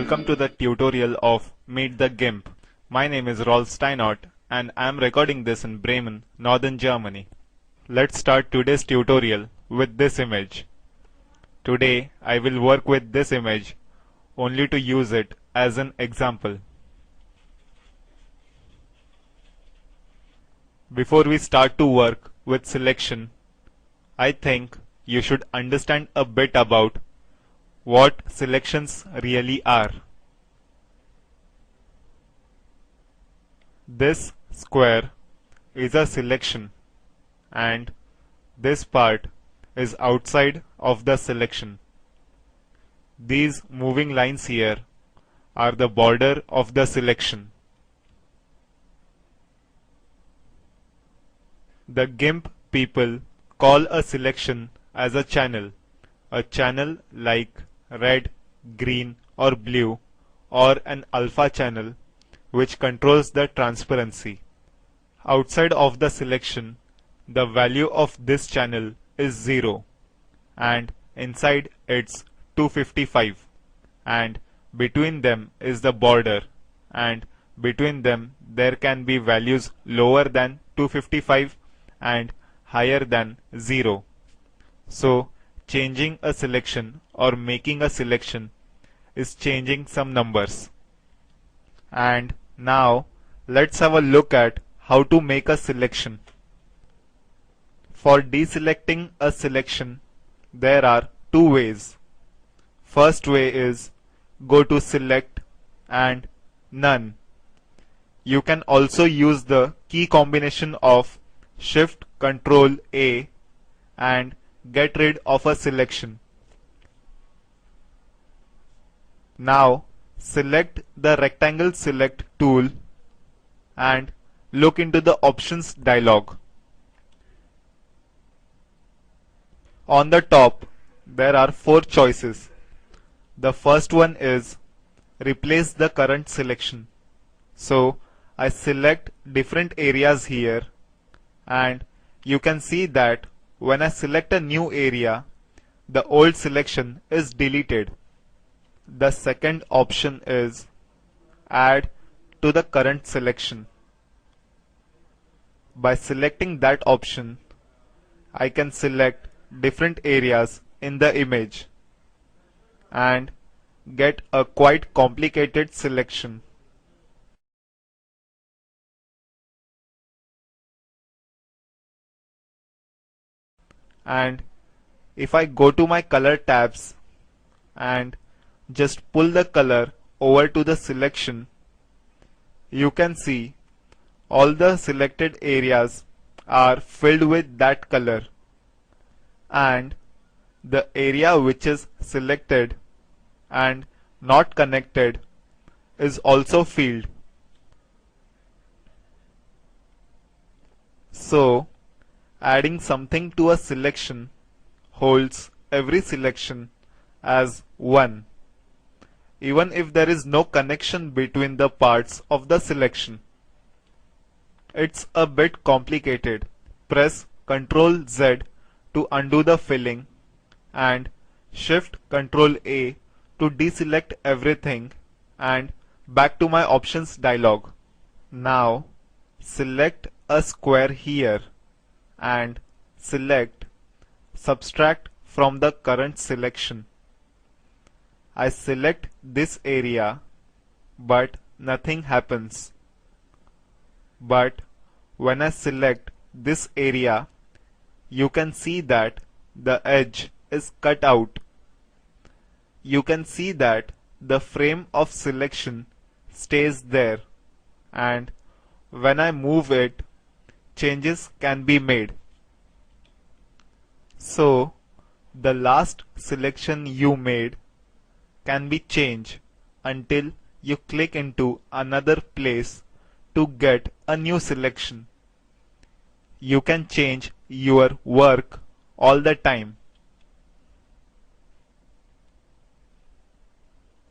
Welcome to the tutorial of Meet the GIMP. My name is Rolf Steinert and I am recording this in Bremen, Northern Germany. Let's start today's tutorial with this image. Today I will work with this image only to use it as an example. Before we start to work with selection, I think you should understand a bit about what selections really are. This square is a selection and this part is outside of the selection. These moving lines here are the border of the selection. The GIMP people call a selection as a channel like red, green or blue, or an alpha channel which controls the transparency. Outside of the selection, the value of this channel is 0 and inside it's 255, and between them is the border, and between them there can be values lower than 255 and higher than 0. So changing a selection or making a selection is changing some numbers. And now let's have a look at how to make a selection. For deselecting a selection, there are two ways. First way is go to Select and None. You can also use the key combination of Shift Ctrl A and get rid of a selection. Now select the rectangle select tool and look into the options dialog. On the top there are 4 choices. The first one is replace the current selection. So I select different areas here, and you can see that when I select a new area, the old selection is deleted. The second option is add to the current selection. By selecting that option, I can select different areas in the image and get a quite complicated selection. And if I go to my color tabs and just pull the color over to the selection, you can see all the selected areas are filled with that color, and the area which is selected and not connected is also filled. So adding something to a selection holds every selection as 1, even if there is no connection between the parts of the selection. It's a bit complicated. Press Ctrl Z to undo the filling and Shift Ctrl A to deselect everything, and back to my options dialog. Now select a square here and select Subtract from the current selection. I select this area, but nothing happens. But when I select this area, you can see that the edge is cut out. You can see that the frame of selection stays there, and when I move it, changes can be made. So the last selection you made can be changed until you click into another place to get a new selection. You can change your work all the time.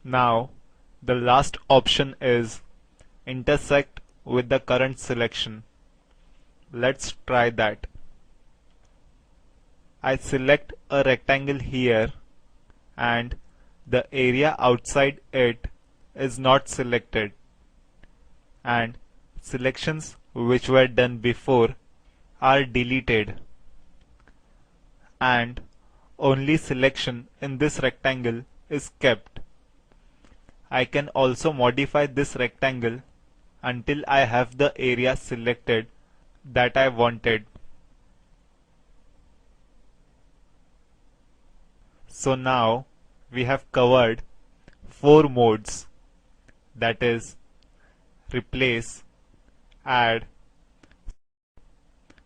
Now the last option is intersect with the current selection. Let's try that. I select a rectangle here and the area outside it is not selected, and selections which were done before are deleted, and only selection in this rectangle is kept. I can also modify this rectangle until I have the area selected that I wanted. So now we have covered 4 modes, that is replace, add,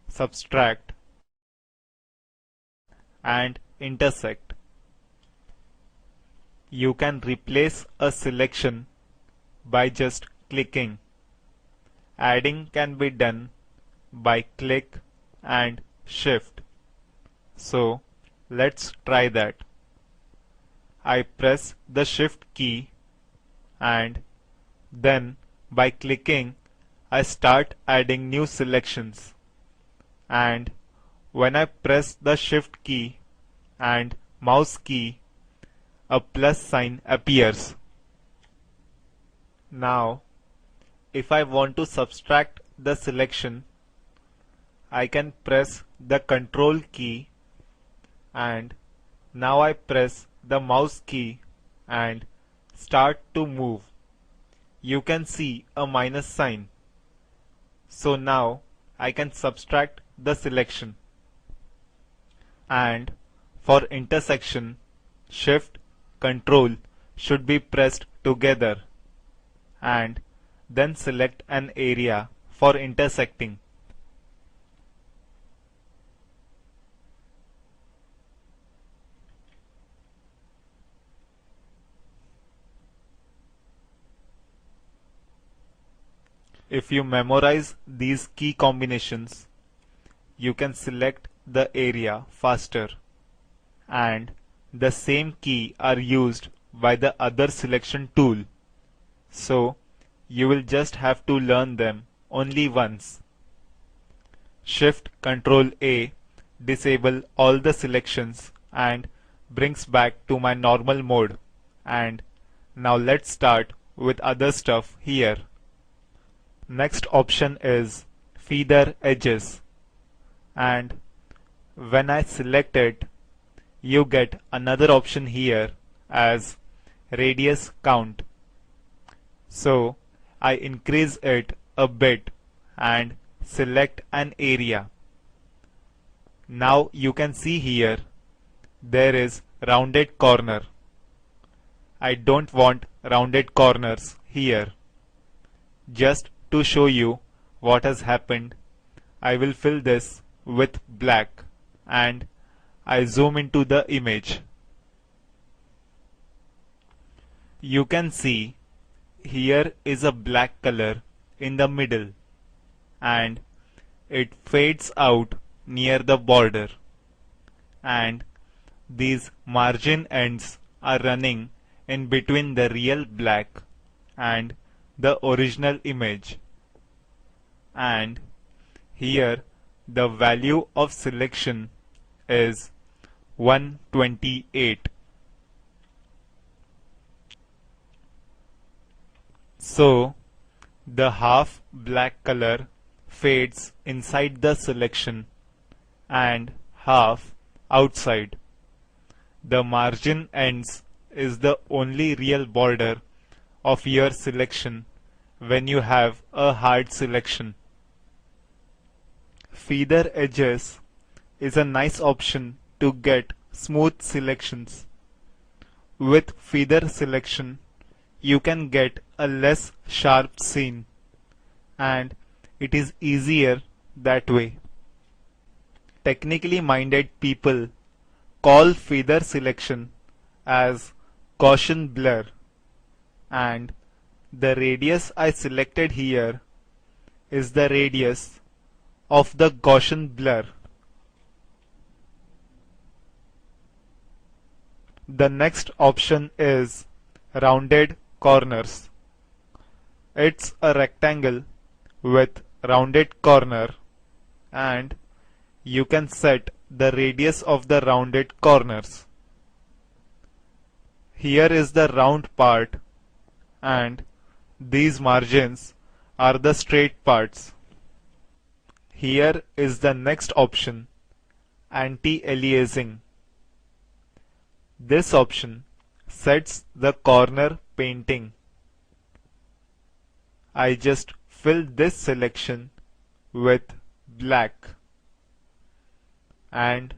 subtract, and intersect. You can replace a selection by just clicking. Adding can be done by click and shift. So let's try that. I press the shift key and then by clicking I start adding new selections, and when I press the shift key and mouse key, a plus sign appears. Now if I want to subtract the selection, I can press the control key and now I press the mouse key and start to move. You can see a minus sign. So now I can subtract the selection. And for intersection, shift, control should be pressed together and then select an area for intersecting. If you memorize these key combinations, you can select the area faster, and the same key are used by the other selection tool, so you will just have to learn them only once. Shift Ctrl A disable all the selections and brings back to my normal mode. And now let's start with other stuff here. Next option is feather edges, and when I select it, you get another option here as radius count. So I increase it a bit and select an area. Now you can see here there is rounded corner. I don't want rounded corners here. Just to show you what has happened, I will fill this with black and I zoom into the image. You can see here is a black color in the middle and it fades out near the border, and these margin ends are running in between the real black and the original image. And here the value of selection is 128. So the half black color fades inside the selection and half outside. The margin ends is the only real border of your selection when you have a hard selection. Feather edges is a nice option to get smooth selections. With feather selection, you can get a less sharp scene, and it is easier that way. Technically minded people call feather selection as Gaussian blur, and the radius I selected here is the radius of the Gaussian blur. The next option is rounded corners. It's a rectangle with rounded corner, and you can set the radius of the rounded corners. Here is the round part, and these margins are the straight parts. Here is the next option, Anti-Aliasing. This option sets the corner painting. I just fill this selection with black. And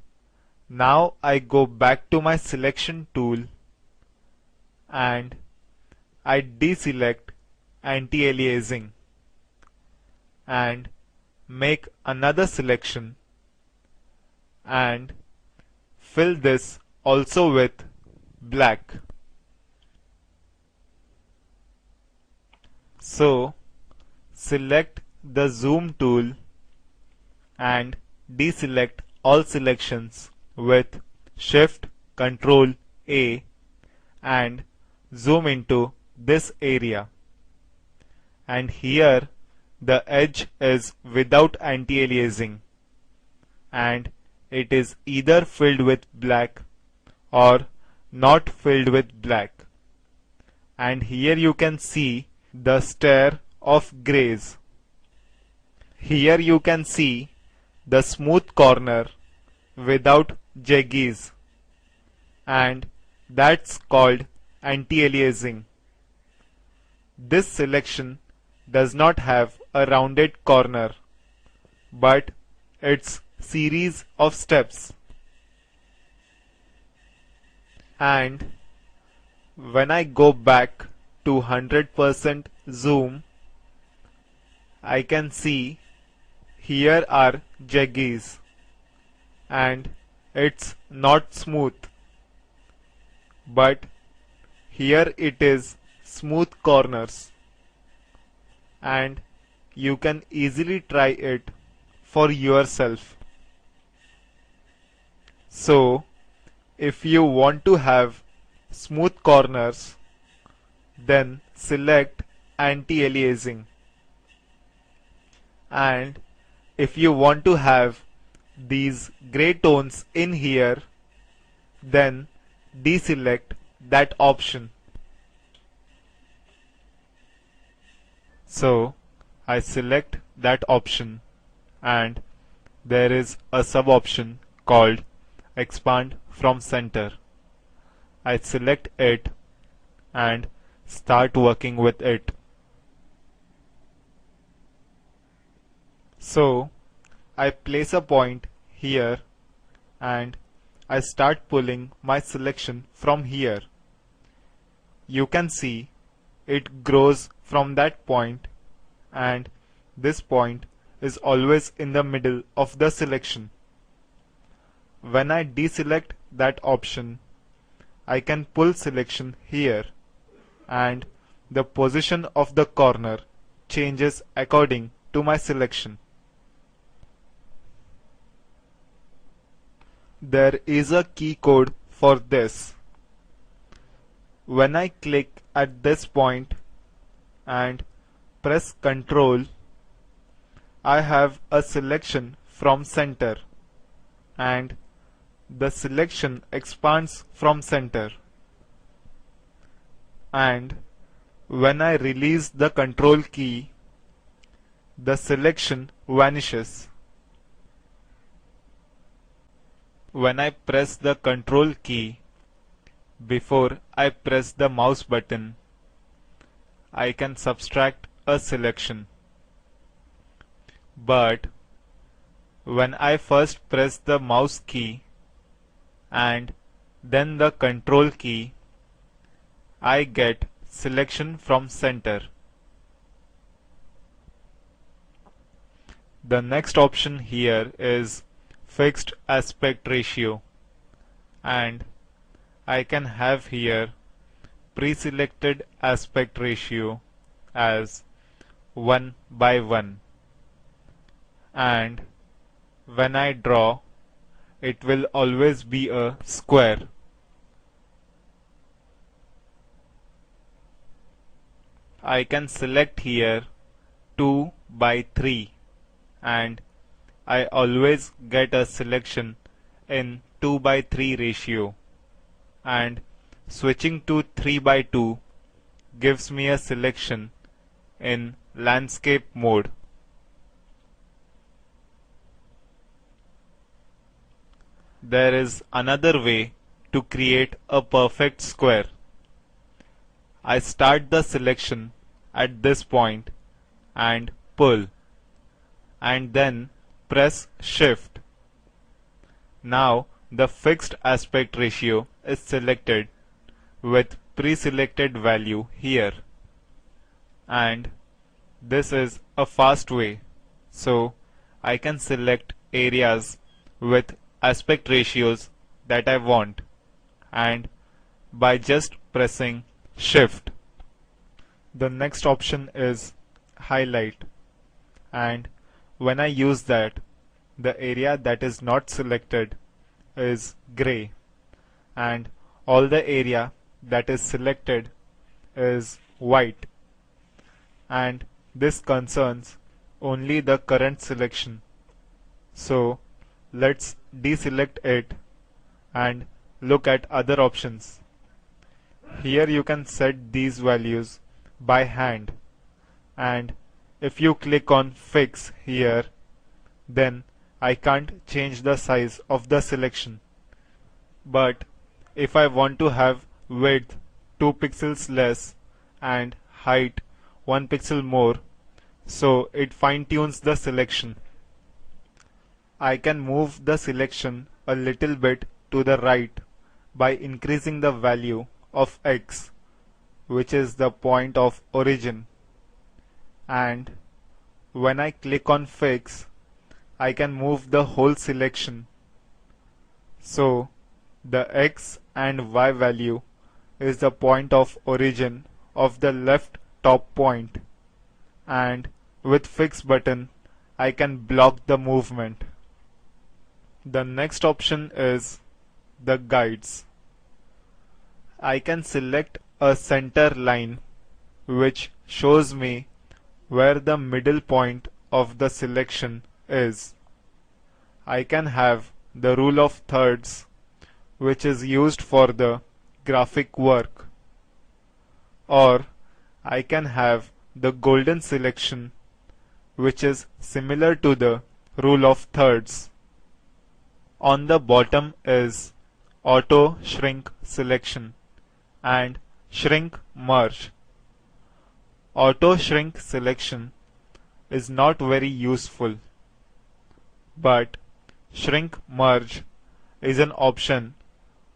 now I go back to my selection tool and I deselect Anti-Aliasing and make another selection and fill this also with black. So select the zoom tool and deselect all selections with Shift Ctrl A and zoom into this area. And here the edge is without anti-aliasing and it is either filled with black or not filled with black. And here you can see the stair of grays. Here you can see the smooth corner without jaggies, and that's called anti-aliasing. This selection does not have a rounded corner, but it's series of steps. And when I go back to 100% zoom, I can see here are jaggies and it's not smooth, but here it is smooth corners, and you can easily try it for yourself. So if you want to have smooth corners, then select anti-aliasing, and if you want to have these gray tones in here, then deselect that option. So I select that option, and there is a sub option called Expand from Center. I select it and start working with it. So I place a point here and I start pulling my selection from here. You can see it grows from that point, and this point is always in the middle of the selection. When I deselect that option, I can pull selection here, and the position of the corner changes according to my selection. There is a key code for this. When I click at this point and press Ctrl, I have a selection from center, and the selection expands from center. And when I release the Control key, the selection vanishes. When I press the Control key before I press the mouse button, I can subtract a selection. But when I first press the mouse key and then the Control key, I get selection from center. The next option here is Fixed Aspect Ratio, and I can have here pre-selected aspect ratio as 1:1, and when I draw, it will always be a square. I can select here 2:3, and I always get a selection in 2:3 ratio, and switching to 3:2 gives me a selection in landscape mode. There is another way to create a perfect square. I start the selection at this point and pull, and then press Shift. Now the fixed aspect ratio is selected with pre-selected value here, and this is a fast way, so I can select areas with aspect ratios that I want, and by just pressing Shift. The next option is highlight, and when I use that, the area that is not selected is gray, and all the area that is selected is white, and this concerns only the current selection. So let's deselect it and look at other options. Here you can set these values by hand, and if you click on Fix here, then I can't change the size of the selection. But if I want to have width 2 pixels less and height 1 pixel more, so it fine-tunes the selection. I can move the selection a little bit to the right by increasing the value of X, which is the point of origin, and when I click on Fix, I can move the whole selection. So the X and Y value is the point of origin of the left top point, and with Fix button I can block the movement. The next option is the guides. I can select a center line which shows me where the middle point of the selection is. I can have the rule of thirds, which is used for the graphic work, or I can have the golden selection, which is similar to the rule of thirds. On the bottom is auto shrink selection and shrink merge. Auto shrink selection is not very useful, but shrink merge is an option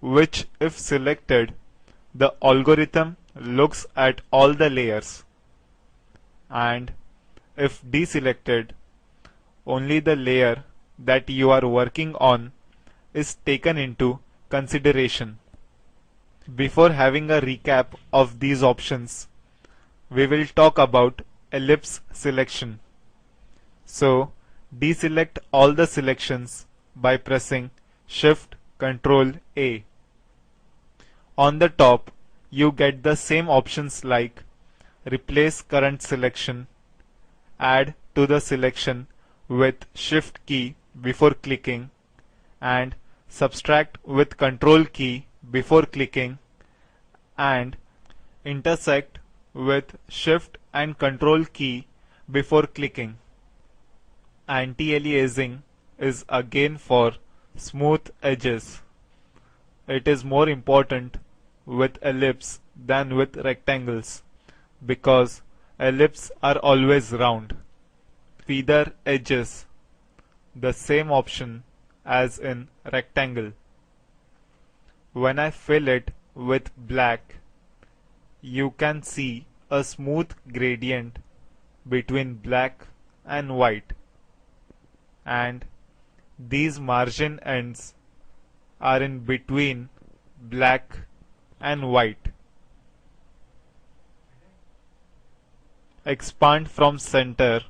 which, if selected, the algorithm looks at all the layers, and if deselected, only the layer that you are working on is taken into consideration. Before having a recap of these options, we will talk about ellipse selection. So deselect all the selections by pressing Shift Ctrl A. On the top, you get the same options like replace current selection, add to the selection with Shift key before clicking, and subtract with Control key before clicking, and intersect with Shift and Control key before clicking. Anti-aliasing is again for smooth edges. It is more important with ellipse than with rectangles because ellipse are always round. Feather edges, the same option as in rectangle. When I fill it with black, you can see a smooth gradient between black and white, and these margin ends are in between black and white. Expand from center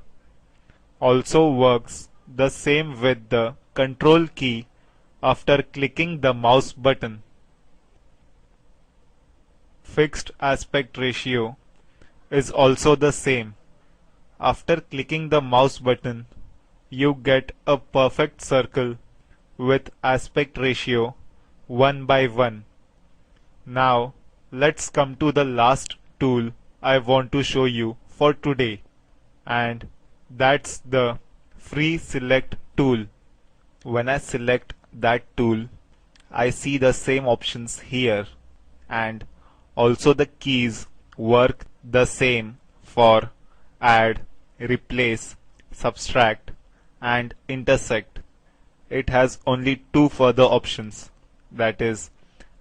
also works the same with the Control key after clicking the mouse button. Fixed aspect ratio is also the same. After clicking the mouse button, you get a perfect circle with aspect ratio 1 by 1. Now let's come to the last tool I want to show you for today, and that's the free select tool. When I select that tool, I see the same options here, and also the keys work the same for add, replace, subtract, and intersect. It has only two further options, that is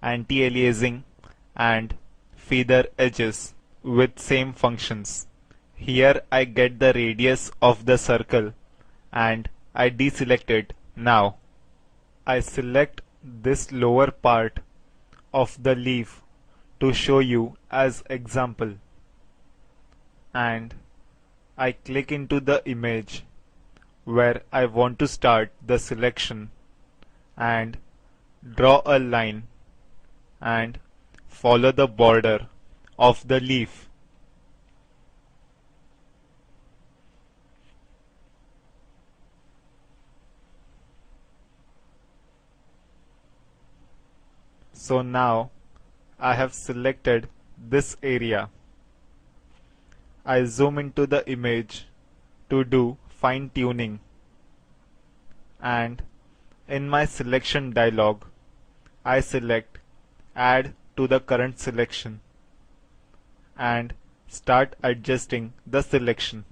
anti-aliasing and feather edges with same functions. Here I get the radius of the circle and I deselect it now. I select this lower part of the leaf to show you as example, and I click into the image where I want to start the selection and draw a line and follow the border of the leaf. So now I have selected this area. I zoom into the image to do fine tuning, and in my selection dialog I select add to the current selection and start adjusting the selection.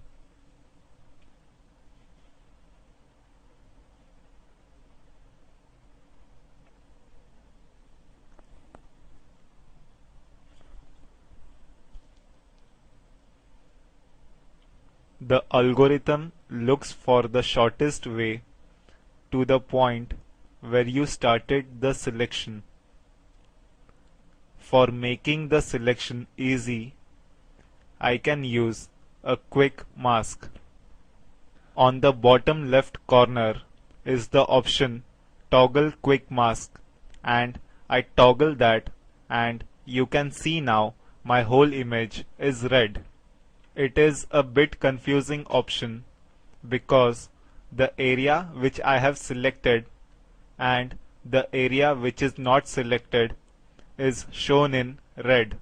The algorithm looks for the shortest way to the point where you started the selection. For making the selection easy, I can use a quick mask. On the bottom left corner is the option toggle quick mask, and I toggle that, and you can see now my whole image is red. It is a bit confusing option because the area which I have selected and the area which is not selected is shown in red.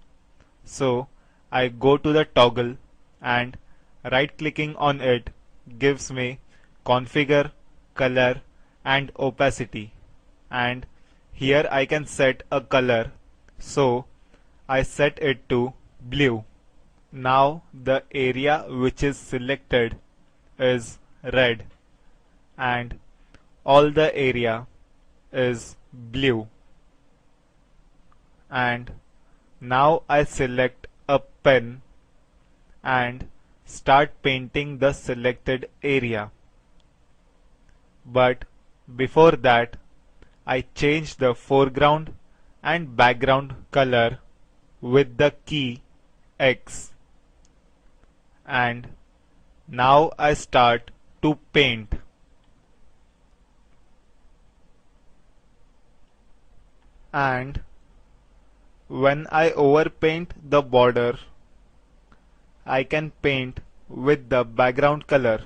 So I go to the toggle and right clicking on it gives me configure, color and opacity, and here I can set a color, so I set it to blue. Now the area which is selected is red and all the area is blue. And now I select a pen and start painting the selected area. But before that, I change the foreground and background color with the key X. And now I start to paint. And when I overpaint the border, I can paint with the background color.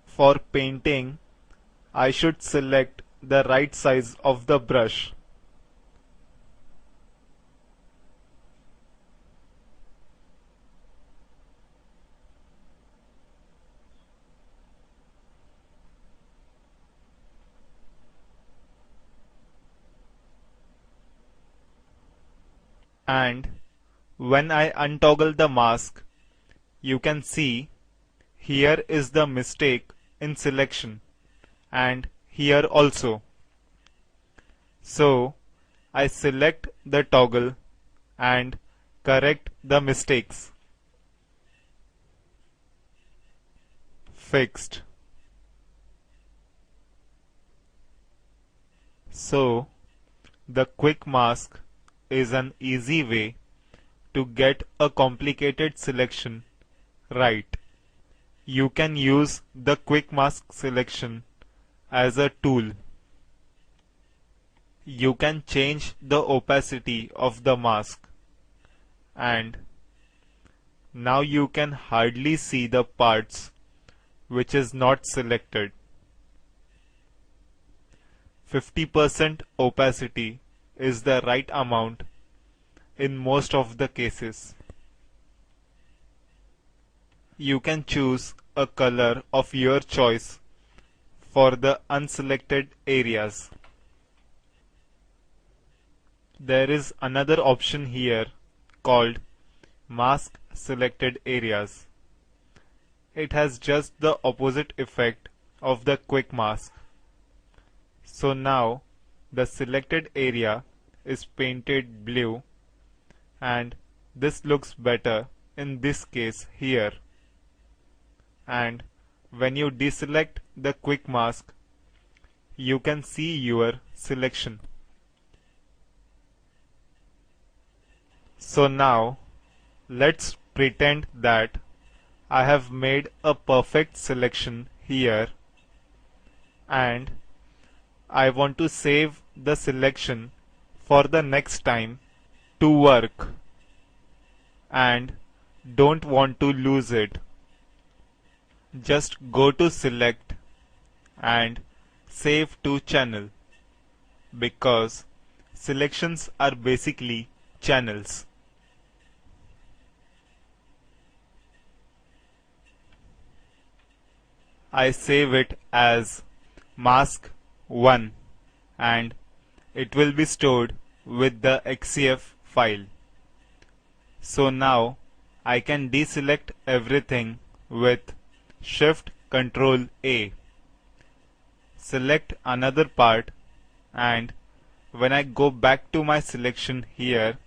For painting, I should select the right size of the brush. And when I untoggle the mask, you can see here is the mistake in selection, and here also. So I select the toggle and correct the mistakes. Fixed. So the quick mask is an easy way to get a complicated selection right. You can use the quick mask selection as a tool. You can change the opacity of the mask, and now you can hardly see the parts which is not selected. 50% opacity is the right amount in most of the cases. You can choose a color of your choice for the unselected areas. There is another option here called Mask Selected Areas. It has just the opposite effect of the quick mask. So now the selected area is painted blue, and this looks better in this case here. And when you deselect the quick mask, you can see your selection. So now let's pretend that I have made a perfect selection here, and I want to save the selection for the next time to work and don't want to lose it. Just go to Select and Save to Channel, because selections are basically channels. I save it as mask 1 and it will be stored with the XCF file. So now I can deselect everything with Shift Ctrl A. Select another part, and when I go back to my selection here,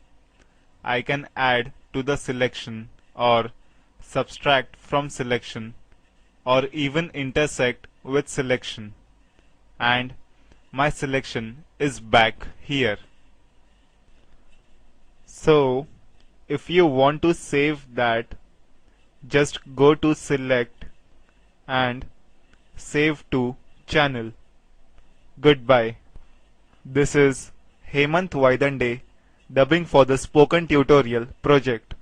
I can add to the selection or subtract from selection or even intersect with selection, and my selection is back here. So if you want to save that, just go to Select and Save to Channel. Goodbye. This is Hemant Vaidande dubbing for the Spoken Tutorial project.